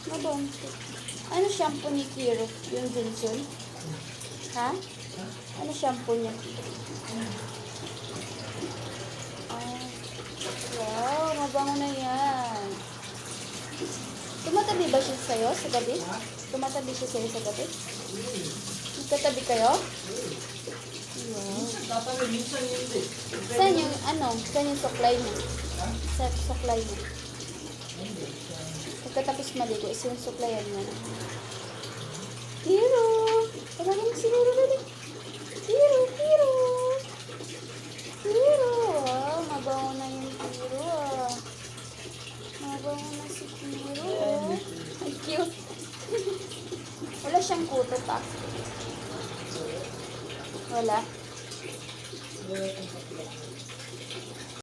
Mabango. Ano shampoo ni Kiro? Yung Johnson? Ha? Ano shampoo niya? Ah, wow, mabango na yan. Tumatabi ba siya sa'yo sa gabi? Tumatabi siya sa'yo sa gabi? Nagkatabi kayo? Wow. Saan yung, saan yung suklay niya? Sa suklay niya. Pagkatapos maligo, is yung suklayan niya. Kiro! Tawagin mo si Kiro dali. Kiro! Kiro! Kiro! Wow, mabango na yung Kiro ah. Mabango na si Kiro ah. Ay, cute. Wala siyang kuto pa. Wala.